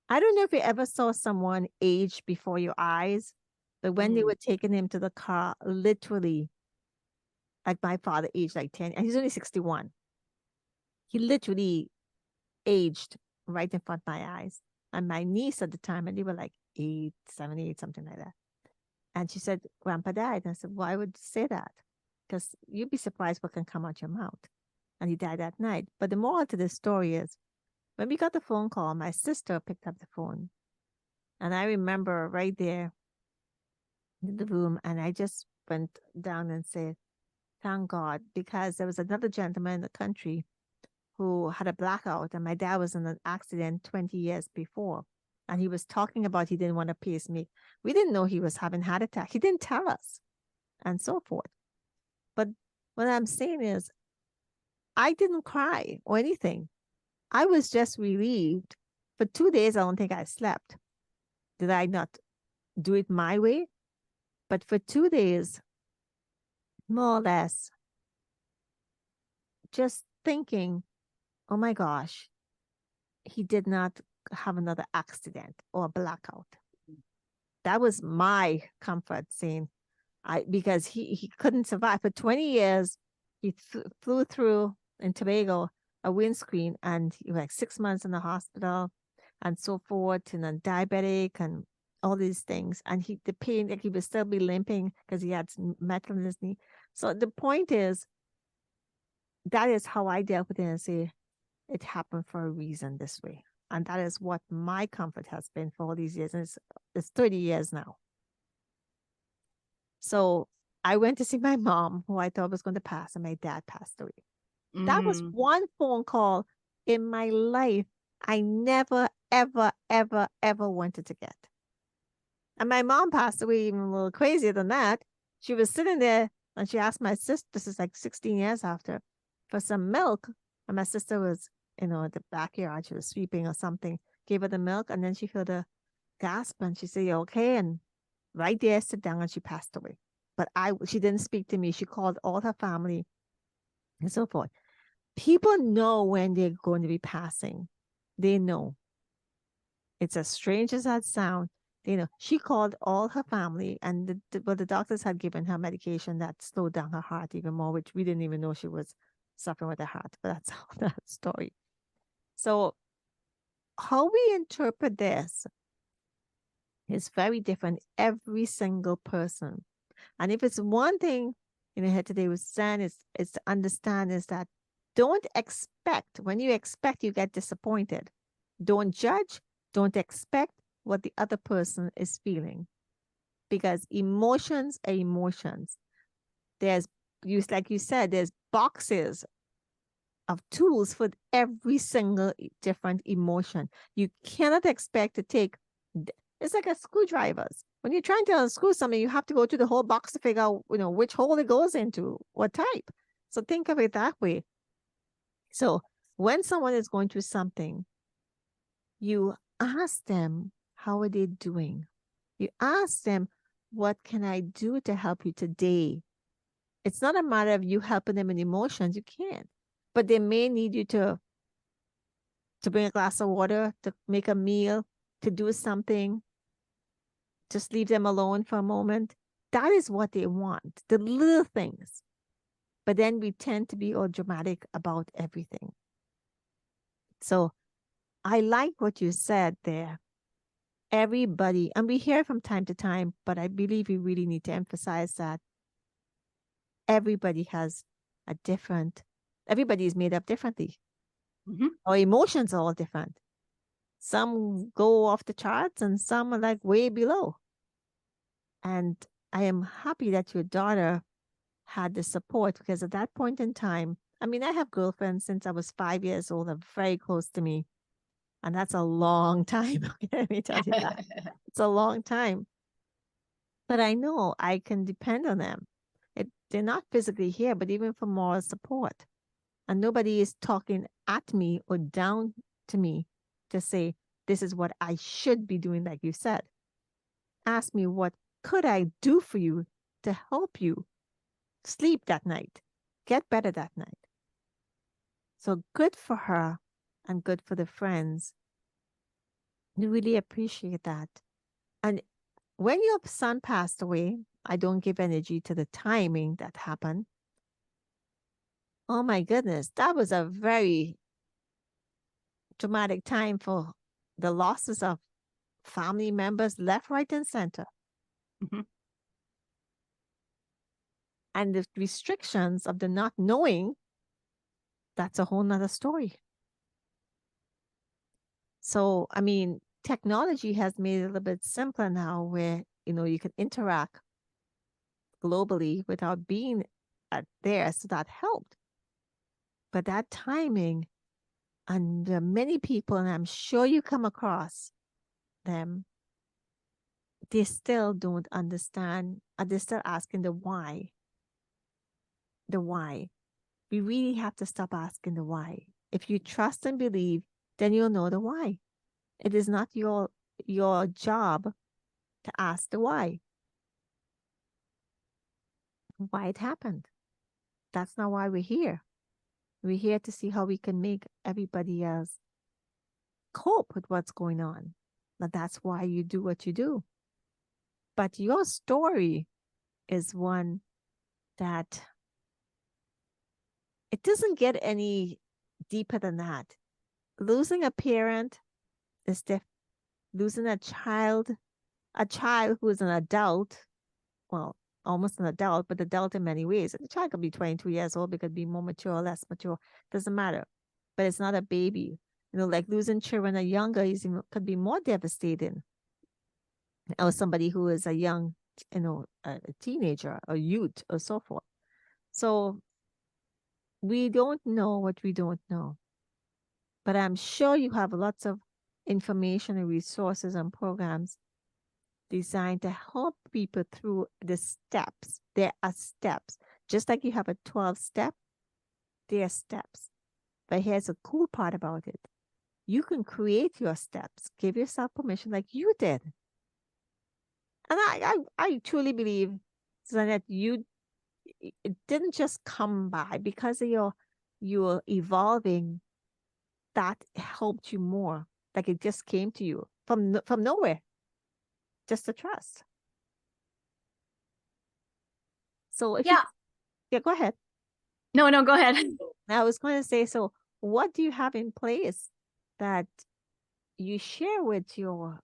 I don't know if you ever saw someone age before your eyes, but when they were taking him to the car, literally, like my father aged like 10, and he's only 61. He literally aged right in front of my eyes. And my niece at the time, and they were like 8, 7, 8, something like that. And she said, Grandpa died. And I said, why would you say that? Because you'd be surprised what can come out your mouth. And he died that night. But the moral to this story is, when we got the phone call, my sister picked up the phone. And I remember right there in the room, and I just went down and said, thank God, because there was another gentleman in the country who had a blackout, and my dad was in an accident 20 years before. And he was talking about he didn't want to pacemake. We didn't know he was having heart attack. He didn't tell us, and so forth. But what I'm saying is, I didn't cry or anything. I was just relieved. For 2 days, I don't think I slept. Did I not do it my way? But for 2 days, more or less, just thinking, oh my gosh, he did not have another accident or a blackout. That was my comfort, saying, because he couldn't survive. For 20 years, he flew through in Tobago a windscreen, and he was like 6 months in the hospital and so forth, and then diabetic and all these things. And the pain, like he would still be limping because he had metal in his knee. So the point is, that is how I dealt with it and say, it happened for a reason this way. And that is what my comfort has been for all these years. And it's 30 years now. So I went to see my mom, who I thought was going to pass, and my dad passed away. That was one phone call in my life I never, ever, ever, ever wanted to get. And my mom passed away even a little crazier than that. She was sitting there and she asked my sister, this is like 16 years after, for some milk. And my sister was, in the backyard, she was sweeping or something, gave her the milk, and then she heard a gasp and she said, you okay? And right there, sit down, and she passed away. But she didn't speak to me. She called all her family and so forth. People know when they're going to be passing. They know. It's as strange as that sounds. They know. She called all her family, and the doctors had given her medication that slowed down her heart even more, which we didn't even know she was suffering with her heart. But that's that story. So how we interpret this is very different, every single person. And if it's one thing here today with Suzanne is to understand is that don't expect. When you expect, you get disappointed. Don't judge. Don't expect what the other person is feeling, because emotions are emotions. Like you said, there's boxes of tools for every single different emotion. You cannot expect to take. It's like a screwdrivers. When you're trying to unscrew something, you have to go to the whole box to figure out, which hole it goes into, what type. So think of it that way. So when someone is going through something, you ask them, how are they doing? You ask them, what can I do to help you today? It's not a matter of you helping them in emotions. You can't. But they may need you to bring a glass of water, to make a meal, to do something. Just leave them alone for a moment. That is what they want, the little things. But then we tend to be all dramatic about everything. So I like what you said there. everybody, and we hear it from time to time, but I believe we really need to emphasize that everybody has a different, everybody is made up differently. Mhm. Our emotions are all different. Some go off the charts and some are like way below. And I am happy that your daughter had the support, because at that point in time, I mean, I have girlfriends since I was 5 years old, are very close to me. And that's a long time. Let me tell you that. It's a long time. But I know I can depend on them. They're not physically here, but even for moral support. And nobody is talking at me or down to me to say, this is what I should be doing, like you said. Ask me, what could I do for you to help you sleep that night, get better that night? So good for her and good for the friends. You really appreciate that. And when your son passed away, I don't give energy to the timing that happened. Oh my goodness, that was a very traumatic time for the losses of family members left, right, and center. Mhm. And the restrictions of the not knowing, that's a whole nother story. So, I mean, technology has made it a little bit simpler now where, you can interact globally without being there. So that helped. But that timing, and many people, and I'm sure you come across them, they still don't understand, and they're still asking the why. The why. We really have to stop asking the why. If you trust and believe, then you'll know the why. It is not your job to ask the why it happened. That's not why we're here. We're here to see how we can make everybody else cope with what's going on. But that's why you do what you do. But your story is one that it doesn't get any deeper than that. Losing a parent is losing a child who is an adult, well, almost an adult, but adult in many ways. The child could be 22 years old, it could be more mature or less mature, doesn't matter. But it's not a baby. Like losing children that are younger could be more devastating. Or somebody who is a young, a teenager, a youth, or so forth. So we don't know what we don't know. But I'm sure you have lots of information and resources and programs designed to help people through the steps. There are steps. Just like you have a 12-step, there are steps. But here's a cool part about it. You can create your steps. Give yourself permission like you did. And I truly believe, Suzanne, that it didn't just come by because of your evolving. That helped you more. Like it just came to you from nowhere. Just the trust. So Yeah. Go ahead. No, go ahead. I was going to say, so what do you have in place that you share with your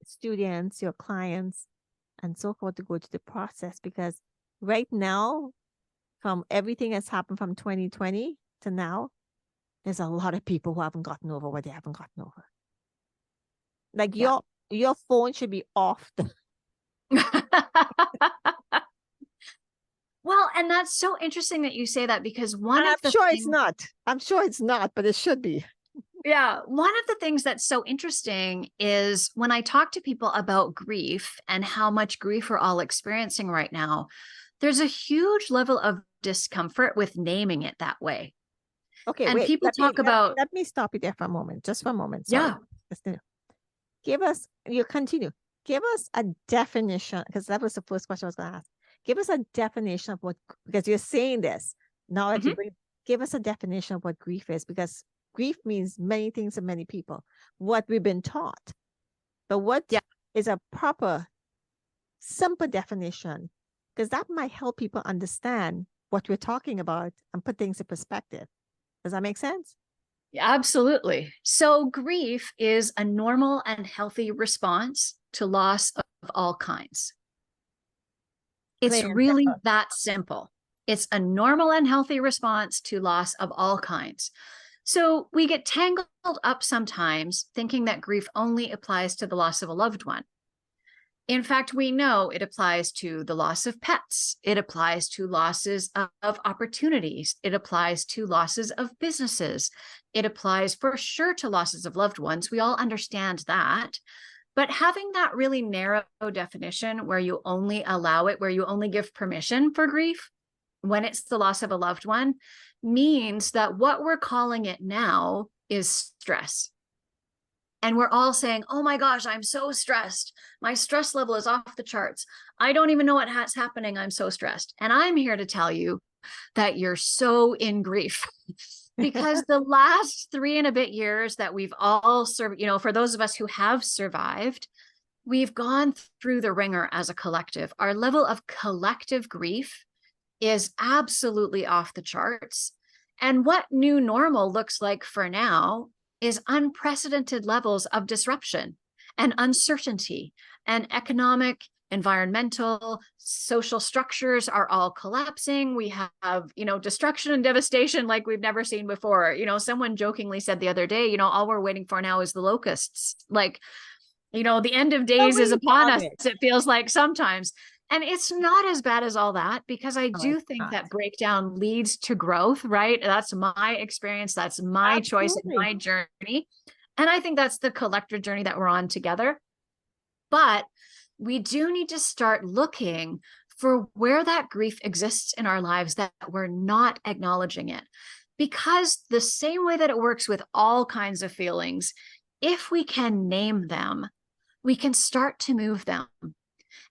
students, your clients, and so forth to go through the process? Because right now, from everything that's happened from 2020 to now, there's a lot of people who haven't gotten over what they haven't gotten over. Like your phone should be off. Well, and that's so interesting that you say that, because I'm sure it's not, but it should be. Yeah. One of the things that's so interesting is when I talk to people about grief and how much grief we're all experiencing right now, there's a huge level of discomfort with naming it that way. Okay, and wait. people talk about. Let me stop you there for a moment. Just for a moment. Sorry. Yeah. Continue. Give us a definition, because that was the first question I was going to ask. Give us a definition of what, because you're saying this. Now that you give us a definition of what grief is, because grief means many things to many people, what we've been taught. But what is a proper, simple definition? Because that might help people understand what we're talking about and put things in perspective. Does that make sense? Absolutely. So grief is a normal and healthy response to loss of all kinds. It's Plain and really simple. that simple. It's a normal and healthy response to loss of all kinds. So we get tangled up sometimes thinking that grief only applies to the loss of a loved one. In fact, we know it applies to the loss of pets. It applies to losses of opportunities. It applies to losses of businesses. It applies for sure to losses of loved ones. We all understand that. But having that really narrow definition where you only allow it, where you only give permission for grief when it's the loss of a loved one, means that what we're calling it now is stress. And we're all saying, oh my gosh, I'm so stressed. My stress level is off the charts. I don't even know what's happening. I'm so stressed. And I'm here to tell you that you're so in grief because the last 3 and a bit years that we've all served, for those of us who have survived, we've gone through the ringer as a collective. Our level of collective grief is absolutely off the charts. And what new normal looks like for now is unprecedented levels of disruption and uncertainty, and economic, environmental, social structures are all collapsing. We have, destruction and devastation like we've never seen before. Someone jokingly said the other day, all we're waiting for now is the locusts. Like, the end of days is upon us, it feels like sometimes. And it's not as bad as all that, because I do think that breakdown leads to growth, right? That's my experience. That's my choice and my journey. And I think that's the collective journey that we're on together. But we do need to start looking for where that grief exists in our lives, that we're not acknowledging it. Because the same way that it works with all kinds of feelings, if we can name them, we can start to move them.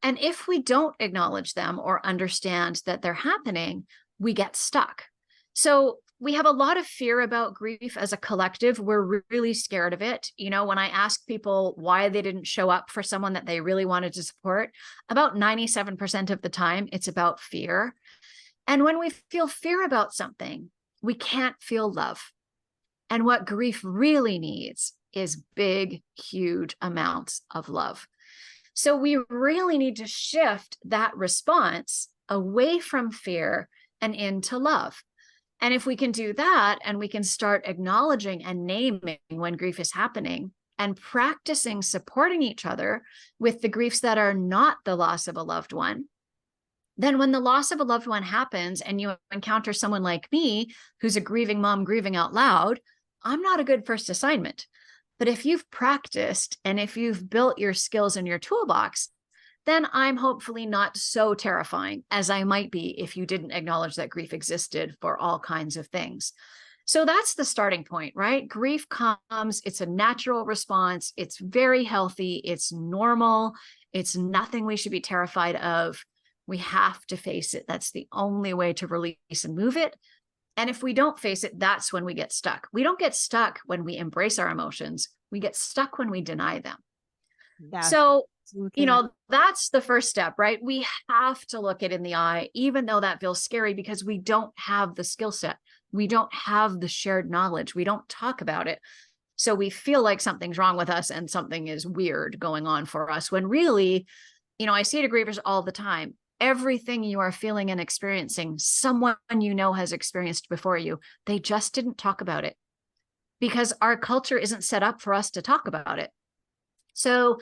And if we don't acknowledge them or understand that they're happening, we get stuck. So we have a lot of fear about grief as a collective. We're really scared of it. When I ask people why they didn't show up for someone that they really wanted to support, about 97% of the time, it's about fear. And when we feel fear about something, we can't feel love. And what grief really needs is big, huge amounts of love. So we really need to shift that response away from fear and into love. And if we can do that, and we can start acknowledging and naming when grief is happening and practicing supporting each other with the griefs that are not the loss of a loved one, then when the loss of a loved one happens and you encounter someone like me, who's a grieving mom grieving out loud, I'm not a good first assignment. But if you've practiced and if you've built your skills in your toolbox, then I'm hopefully not so terrifying as I might be if you didn't acknowledge that grief existed for all kinds of things. So that's the starting point, right? Grief comes, it's a natural response. It's very healthy. It's normal. It's nothing we should be terrified of. We have to face it. That's the only way to release and move it. And if we don't face it, that's when we get stuck. We don't get stuck when we embrace our emotions. We get stuck when we deny them. So, that's the first step, right? We have to look it in the eye, even though that feels scary, because we don't have the skill set. We don't have the shared knowledge. We don't talk about it. So we feel like something's wrong with us and something is weird going on for us, when really, I say to grievers all the time, everything you are feeling and experiencing, someone has experienced before you. They just didn't talk about it because our culture isn't set up for us to talk about it. So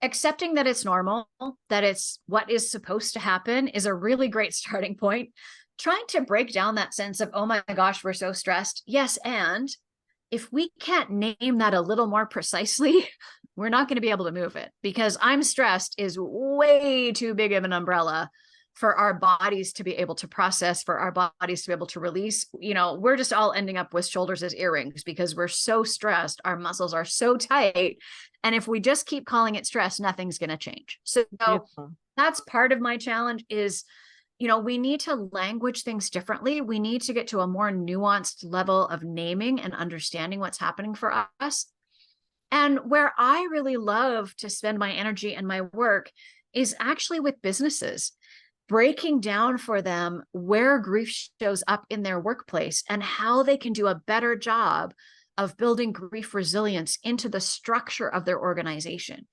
accepting that it's normal, that it's what is supposed to happen, is a really great starting point. Trying to break down that sense of, oh my gosh, we're so stressed. Yes. And if we can't name that a little more precisely, we're not going to be able to move it, because I'm stressed is way too big of an umbrella for our bodies to be able to process, for our bodies to be able to release. We're just all ending up with shoulders as earrings because we're so stressed. Our muscles are so tight. And if we just keep calling it stress, nothing's going to change. So that's part of my challenge is, we need to language things differently. We need to get to a more nuanced level of naming and understanding what's happening for us. And where I really love to spend my energy and my work is actually with businesses, breaking down for them where grief shows up in their workplace and how they can do a better job of building grief resilience into the structure of their organization.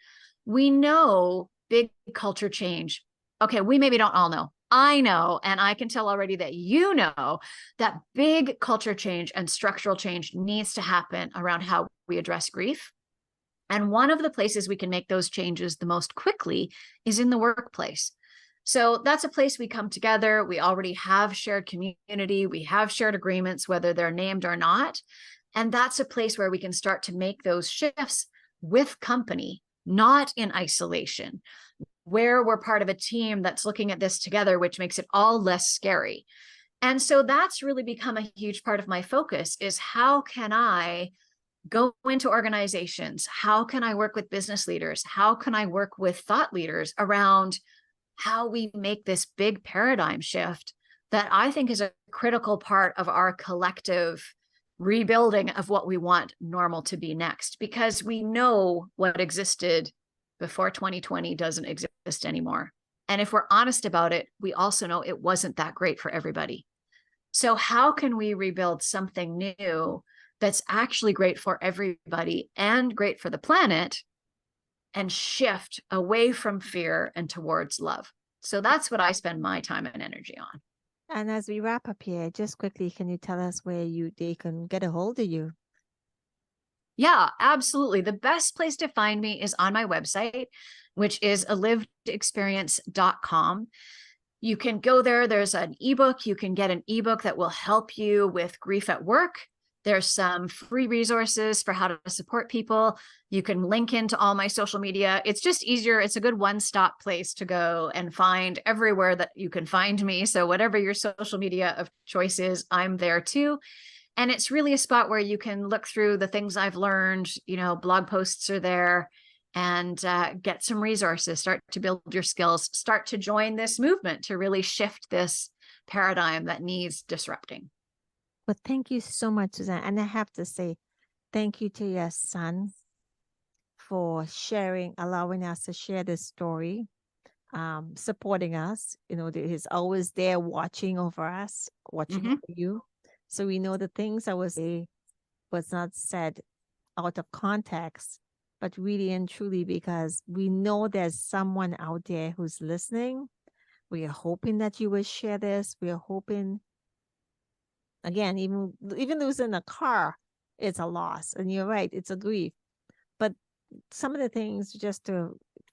We know big culture change. Okay, we maybe don't all know. I know, and I can tell already that you know that big culture change and structural change needs to happen around how we address grief. And one of the places we can make those changes the most quickly is in the workplace. So that's a place we come together. We already have shared community. We have shared agreements, whether they're named or not. And that's a place where we can start to make those shifts with company, not in isolation, where we're part of a team that's looking at this together, which makes it all less scary. And so that's really become a huge part of my focus is how can I go into organizations? How can I work with business leaders? How can I work with thought leaders around how we make this big paradigm shift that I think is a critical part of our collective rebuilding of what we want normal to be next, because we know what existed before 2020 doesn't exist anymore. And if we're honest about it, we also know it wasn't that great for everybody. So how can we rebuild something new that's actually great for everybody and great for the planet and shift away from fear and towards love? So that's what I spend my time and energy on. And as we wrap up here, just quickly, can you tell us where they can get a hold of you? Yeah, absolutely. The best place to find me is on my website, which is alivedexperience.com. You can go there. There's an ebook. You can get an ebook that will help you with grief at work. There's some free resources for how to support people. You can link into all my social media. It's just easier. It's a good one-stop place to go and find everywhere that you can find me. So whatever your social media of choice is, I'm there too. And it's really a spot where you can look through the things I've learned, blog posts are there, and get some resources, start to build your skills, start to join this movement to really shift this paradigm that needs disrupting. Well, thank you so much, Suzanne. And I have to say, thank you to your son for sharing, allowing us to share this story, supporting us. He's always there watching over us, watching over you. So we know the things I was not said out of context, but really and truly because we know there's someone out there who's listening. We are hoping that you will share this. We are hoping. Again, even losing a car is a loss. And you're right, it's a grief. But some of the things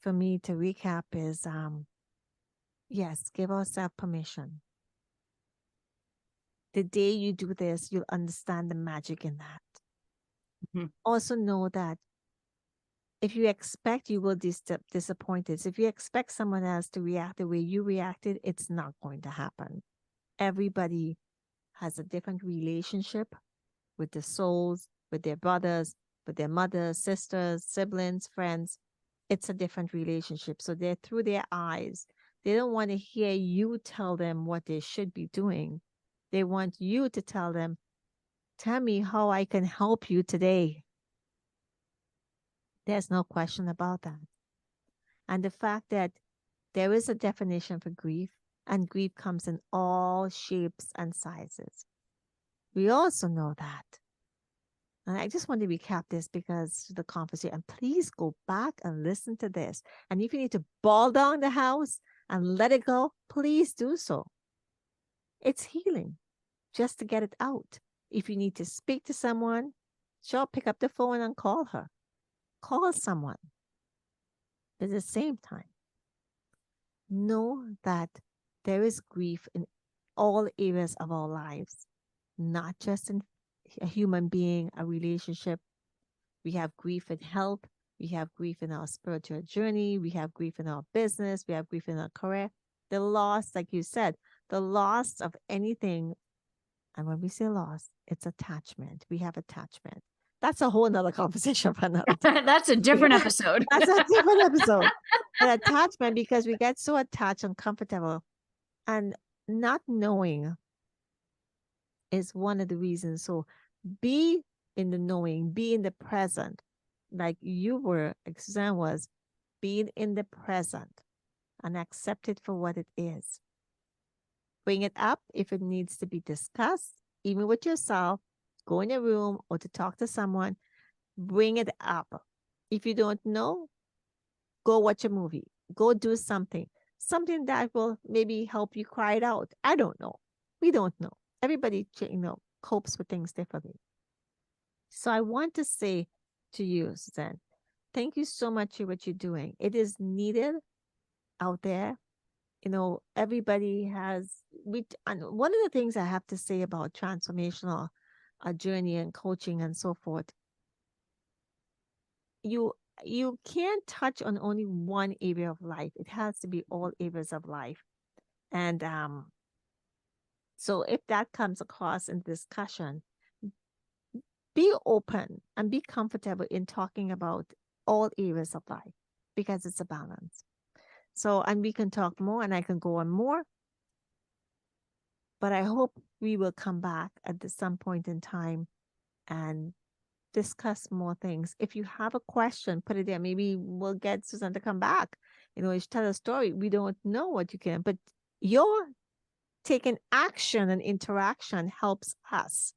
for me to recap is, yes, give ourselves permission. The day you do this, you'll understand the magic in that. Also know that if you expect, you will be disappointed. So if you expect someone else to react the way you reacted, it's not going to happen. Everybody has a different relationship with the souls, with their brothers, with their mothers, sisters, siblings, friends. It's a different relationship. So they're through their eyes. They don't want to hear you tell them what they should be doing. They want you to tell them, tell me how I can help you today. There's no question about that. And the fact that there is a definition for grief, and grief comes in all shapes and sizes. We also know that. And I just want to recap this because the conversation, and please go back and listen to this. And if you need to ball down the house and let it go, please do so. It's healing just to get it out. If you need to speak to someone, sure, pick up the phone and call her. Call someone. At the same time, know that there is grief in all areas of our lives, not just in a human being, a relationship. We have grief in health. We have grief in our spiritual journey. We have grief in our business. We have grief in our career. The loss, like you said, the loss of anything. And when we say loss, it's attachment. We have attachment. That's a whole nother conversation for another time. That's a different episode. That's a different episode. An attachment, because we get so attached and comfortable, and not knowing is one of the reasons. So be in the knowing, be in the present, like you were, like Suzanne was, being in the present and accept it for what it is. Bring it up if it needs to be discussed, even with yourself go in a room or to talk to someone, bring it up. If you don't know, go watch a movie. Go do something that will maybe help you cry it out. I don't know. We don't know. Everybody, copes with things differently. So I want to say to you, Suzanne, thank you so much for what you're doing. It is needed out there. Everybody has, and one of the things I have to say about transformational journey and coaching and so forth, you can't touch on only one area of life. It has to be all areas of life. And so if that comes across in discussion, be open and be comfortable in talking about all areas of life, because it's a balance. So, and we can talk more and I can go on more, but I hope we will come back at some point in time and discuss more things. If you have a question, put it there. Maybe we'll get Suzanne to come back. Tell a story. We don't know what you can, but your taking action and interaction helps us.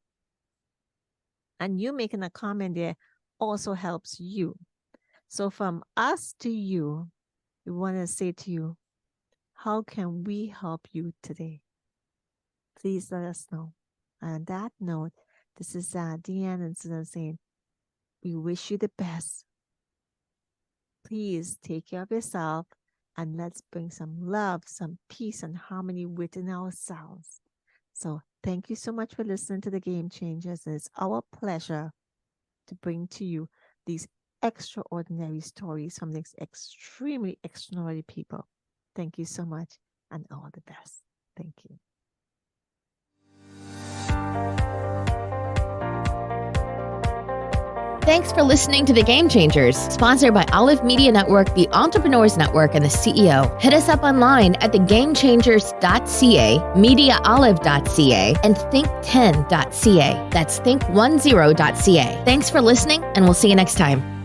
And you making a comment there also helps you. So from us to you, we want to say to you, how can we help you today? Please let us know. And on that note, this is Dianne and Suzanne saying, we wish you the best. Please take care of yourself and let's bring some love, some peace and harmony within ourselves. So thank you so much for listening to the Game Changers. It's our pleasure to bring to you these extraordinary stories from these extremely extraordinary people. Thank you so much and all the best. Thank you. Thanks for listening to The Game Changers, sponsored by Olive Media Network, the Entrepreneurs Network, and the CEO. Hit us up online at thegamechangers.ca, mediaolive.ca, and think10.ca. That's think10.ca. Thanks for listening, and we'll see you next time.